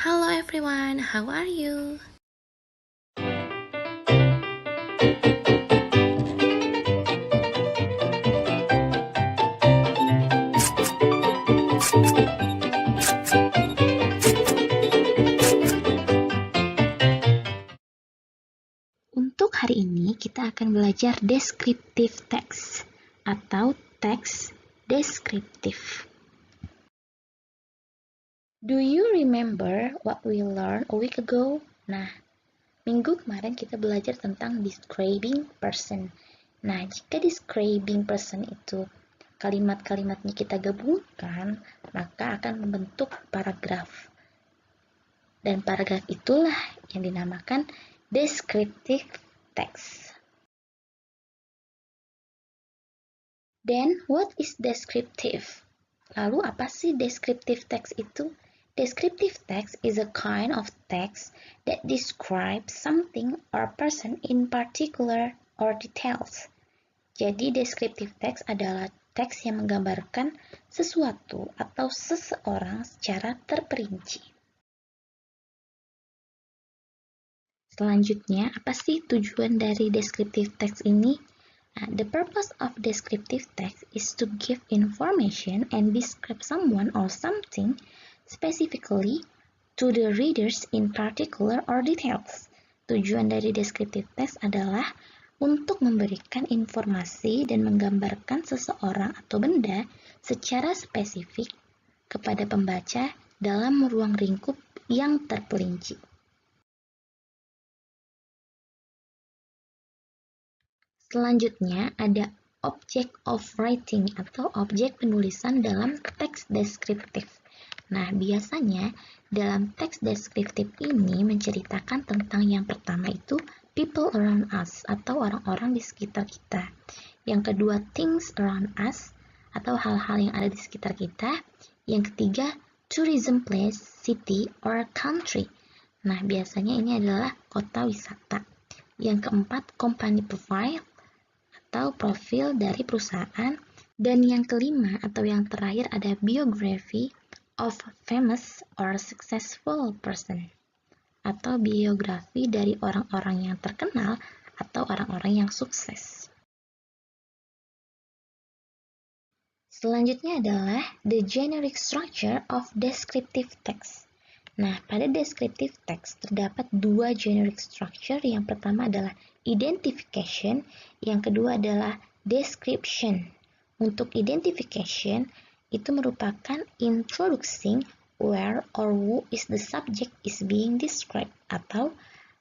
Hello everyone, how are you? Untuk hari ini kita akan belajar descriptive text atau teks deskriptif. Do you remember what we learned a week ago? Nah, minggu kemarin kita belajar tentang describing person. Nah, jika describing person itu kalimat-kalimatnya kita gabungkan, maka akan membentuk paragraf. Dan paragraf itulah yang dinamakan descriptive text. Then, what is descriptive? Lalu, apa sih descriptive text itu? Descriptive text is a kind of text that describes something or person in particular or details. Jadi, descriptive text adalah teks yang menggambarkan sesuatu atau seseorang secara terperinci. Selanjutnya, apa sih tujuan dari descriptive text ini? The purpose of descriptive text is to give information and describe someone or something specifically to the readers in particular or details. Tujuan dari descriptive text adalah untuk memberikan informasi dan menggambarkan seseorang atau benda secara spesifik kepada pembaca dalam ruang lingkup yang terperinci. Selanjutnya ada object of writing atau objek penulisan dalam teks deskriptif. Nah, biasanya dalam teks deskriptif ini menceritakan tentang yang pertama itu people around us atau orang-orang di sekitar kita. Yang kedua things around us atau hal-hal yang ada di sekitar kita. Yang ketiga tourism place, city, or country. Nah, biasanya ini adalah kota wisata. Yang keempat company profile atau profil dari perusahaan, dan yang kelima atau yang terakhir ada biography of famous or successful person atau biografi dari orang-orang yang terkenal atau orang-orang yang sukses. Selanjutnya adalah the generic structure of descriptive text. Nah, pada descriptive text terdapat dua generic structure. Yang pertama adalah identification, yang kedua adalah description. Untuk identification, itu merupakan introducing where or who is the subject is being described, atau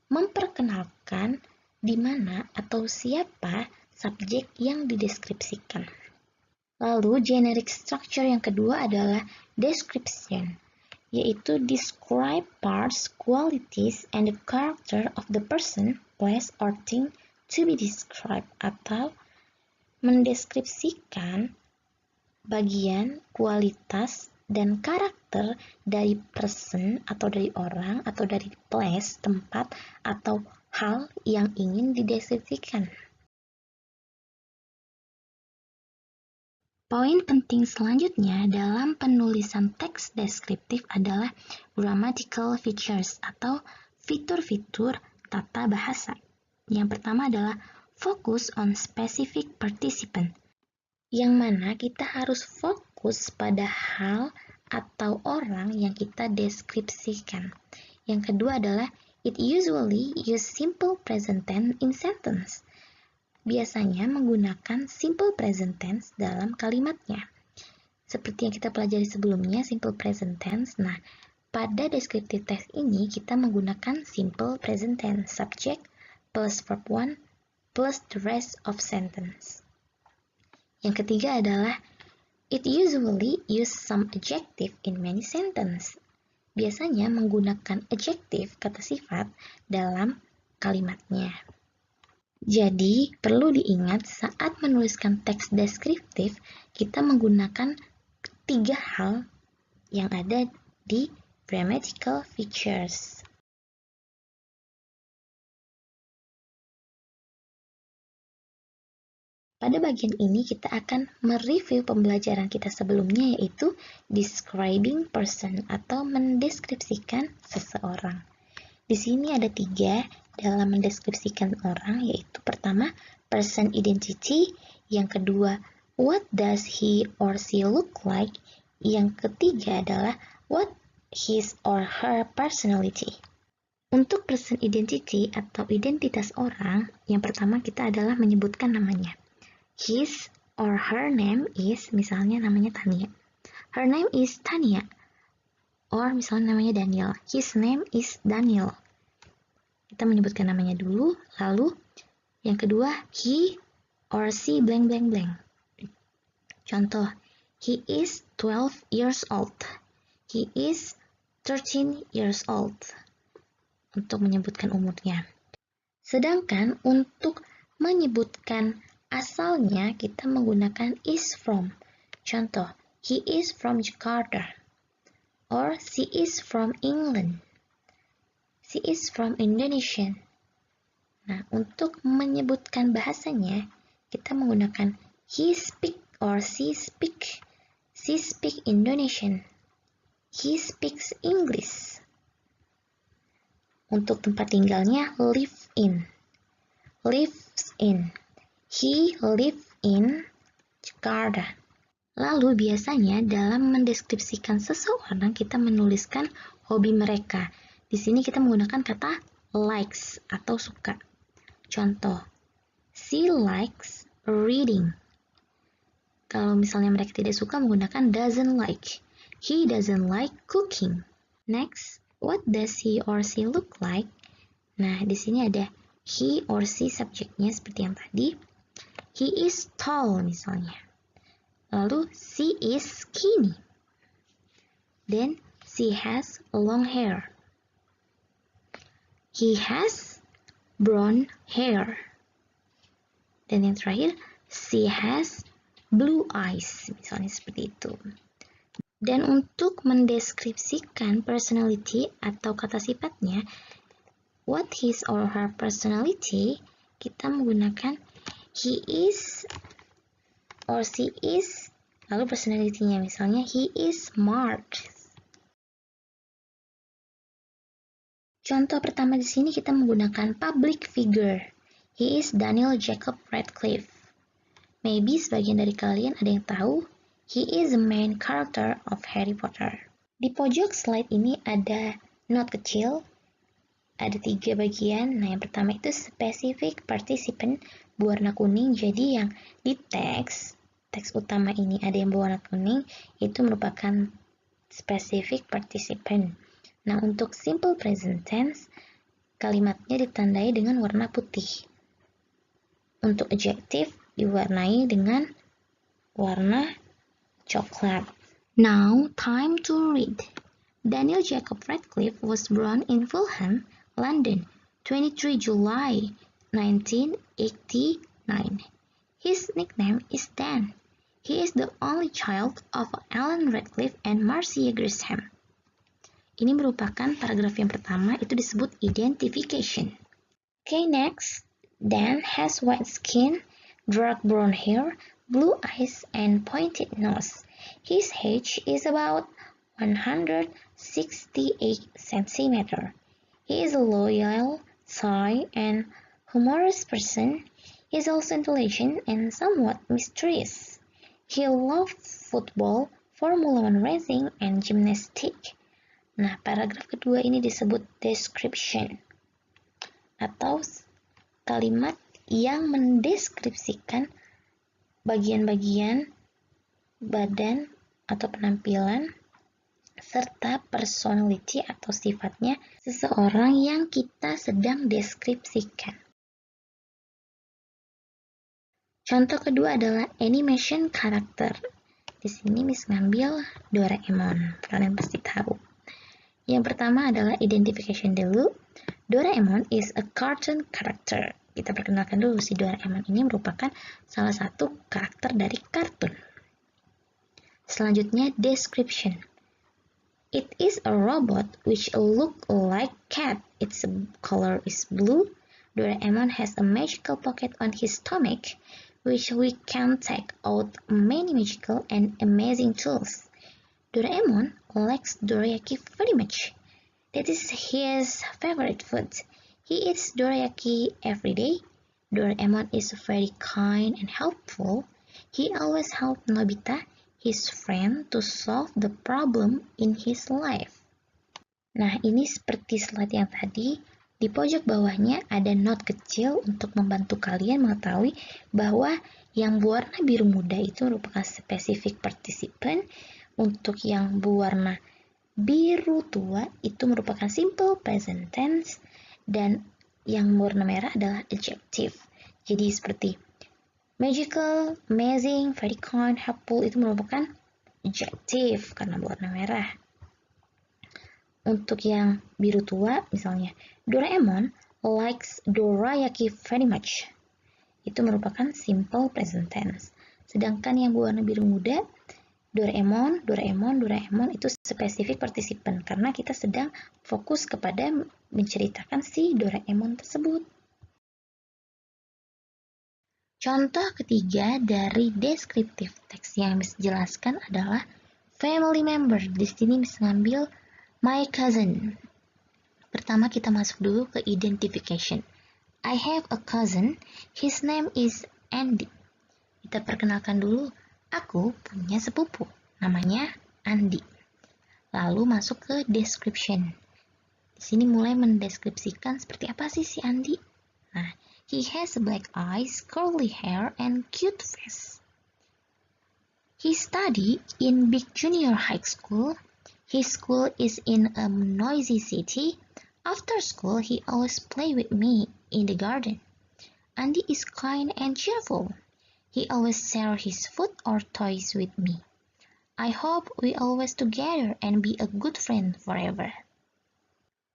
memperkenalkan di mana atau siapa subjek yang dideskripsikan. Lalu, generic structure yang kedua adalah description, yaitu describe parts, qualities, and the character of the person, place, or thing to be described, atau mendeskripsikan bagian, kualitas, dan karakter dari person atau dari orang atau dari place, tempat, atau hal yang ingin dideskripsikan. Poin penting selanjutnya dalam penulisan teks deskriptif adalah grammatical features atau fitur-fitur tata bahasa. Yang pertama adalah focus on specific participant, yang mana kita harus fokus pada hal atau orang yang kita deskripsikan. Yang kedua adalah it usually use simple present tense in sentence. Biasanya menggunakan simple present tense dalam kalimatnya. Seperti yang kita pelajari sebelumnya, simple present tense. Nah, pada descriptive text ini kita menggunakan simple present tense, subject plus verb 1 plus the rest of sentence. Yang ketiga adalah it usually use some adjective in many sentences. Biasanya menggunakan adjective, kata sifat, dalam kalimatnya. Jadi, perlu diingat saat menuliskan teks deskriptif, kita menggunakan tiga hal yang ada di grammatical features. pada bagian ini kita akan mereview pembelajaran kita sebelumnya, yaitu describing person atau mendeskripsikan seseorang. Di sini ada 3 dalam mendeskripsikan orang, yaitu pertama, person identity, yang kedua, what does he or she look like, yang ketiga adalah what his or her personality. Untuk person identity atau identitas orang, yang pertama kita adalah menyebutkan namanya. His or her name is, misalnya namanya Tania. Her name is Tania. Or misalnya namanya Daniel. His name is Daniel. Kita menyebutkan namanya dulu, lalu yang kedua, he or she blank blank blank. Contoh, he is 12 years old. He is 13 years old. Untuk menyebutkan umurnya. Sedangkan untuk menyebutkan asalnya kita menggunakan is from. Contoh, he is from Jakarta. Or she is from England. She is from Indonesia. Nah, untuk menyebutkan bahasanya, kita menggunakan he speak or she speak. She speak Indonesian. He speaks English. Untuk tempat tinggalnya, live in. Lives in. He live in Jakarta. Lalu biasanya dalam mendeskripsikan seseorang kita menuliskan hobi mereka. Di sini kita menggunakan kata likes atau suka. Contoh, she likes reading. Kalau misalnya mereka tidak suka menggunakan doesn't like. He doesn't like cooking. Next, what does he or she look like? Nah, di sini ada he or she subjeknya seperti yang tadi. He is tall misalnya. Lalu she is skinny. Then she has long hair. He has brown hair. Dan yang terakhir, she has blue eyes. Misalnya seperti itu. Dan untuk mendeskripsikan personality atau kata sifatnya, what his or her personality, kita menggunakan he is or she is, lalu personality-nya misalnya he is smart. Contoh pertama di sini kita menggunakan public figure. He is Daniel Jacob Radcliffe. Maybe sebagian dari kalian ada yang tahu, he is the main character of Harry Potter. Di pojok slide ini ada note kecil, ada 3 bagian. Nah, yang pertama itu specific participant berwarna kuning. Jadi yang di teks utama ini ada yang berwarna kuning, itu merupakan specific participant. Nah, untuk simple present tense, kalimatnya ditandai dengan warna putih. Untuk adjective diwarnai dengan warna coklat. Now, time to read. Daniel Jacob Radcliffe was born in Fulham, London, 23 July 1989. His nickname is Dan. He is the only child of Alan Radcliffe and Marcia Grisham. Ini merupakan paragraf yang pertama, itu disebut identification. Okay, next. Dan has white skin, dark brown hair, blue eyes, and pointed nose. His age is about 168 cm. He is a loyal, shy, and humorous person. He is also intelligent and somewhat mysterious. He loves football, Formula One racing, and gymnastics. Nah, paragraf kedua ini disebut description atau kalimat yang mendeskripsikan bagian-bagian badan atau penampilan serta personality atau sifatnya seseorang yang kita sedang deskripsikan. Contoh kedua adalah animation karakter. Di sini Miss ngambil Doraemon, kalian pasti tahu. Yang pertama adalah identification dulu. Doraemon is a cartoon character. Kita perkenalkan dulu si Doraemon ini merupakan salah satu karakter dari kartun. Selanjutnya description. It is a robot which look like cat. Its color is blue. Doraemon has a magical pocket on his stomach which we can take out many magical and amazing tools. Doraemon likes dorayaki very much. That is his favorite food. He eats dorayaki every day. Doraemon is very kind and helpful. He always helps Nobita, his friend, to solve the problem in his life. Nah, ini seperti slide yang tadi, di pojok bawahnya ada note kecil untuk membantu kalian mengetahui bahwa yang berwarna biru muda itu merupakan specific participant, untuk yang berwarna biru tua itu merupakan simple present tense, dan yang berwarna merah adalah adjective. Jadi seperti magical, amazing, very kind, helpful itu merupakan adjective karena berwarna merah. Untuk yang biru tua, misalnya, Doraemon likes dorayaki very much. Itu merupakan simple present tense. Sedangkan yang berwarna biru muda, Doraemon itu spesifik partisipan karena kita sedang fokus kepada menceritakan si Doraemon tersebut. Contoh ketiga dari descriptive text yang bisa dijelaskan adalah family member. Di sini bisa ngambil my cousin. Pertama kita masuk dulu ke identification. I have a cousin. His name is Andy. Kita perkenalkan dulu. Aku punya sepupu. Namanya Andy. Lalu masuk ke description. Di sini mulai mendeskripsikan seperti apa sih si Andy. Nah, he has black eyes, curly hair, and cute face. He studied in Big Junior High School. His school is in a noisy city. After school, he always play with me in the garden. Andy is kind and cheerful. He always share his food or toys with me. I hope we always together and be a good friend forever.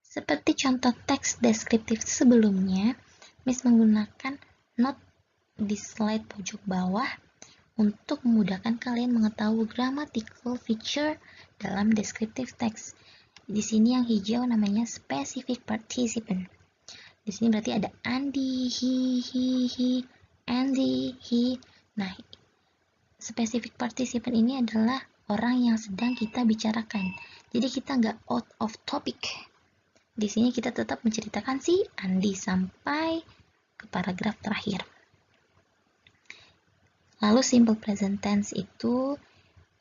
Seperti contoh teks deskriptif sebelumnya, Miss menggunakan note di slide pojok bawah untuk memudahkan kalian mengetahui grammatical feature dalam descriptive text. Di sini yang hijau namanya specific participant. Di sini berarti ada Andy, he, Andy, he. Nah, specific participant ini adalah orang yang sedang kita bicarakan. Jadi kita nggak out of topic. Di sini kita tetap menceritakan si Andy sampai ke paragraf terakhir. Lalu simple present tense itu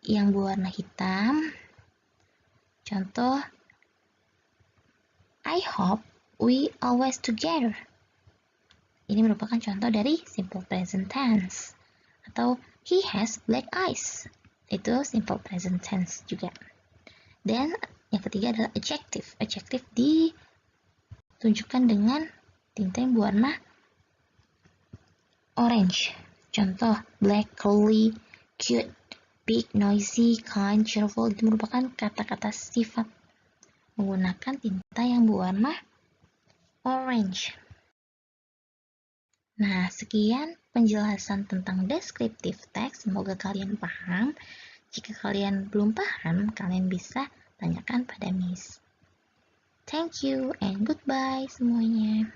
yang berwarna hitam. Contoh, I hope we always together. Ini merupakan contoh dari simple present tense. Atau he has black eyes. Itu simple present tense juga. Dan yang ketiga adalah adjective. Adjective ditunjukkan dengan tinta yang berwarna orange. Contoh, black, curly, cute, big, noisy, kind, cheerful. Itu merupakan kata-kata sifat menggunakan tinta yang berwarna orange. Nah, sekian penjelasan tentang descriptive text. Semoga kalian paham. Jika kalian belum paham, kalian bisa tanyakan pada Miss. Thank you and goodbye semuanya.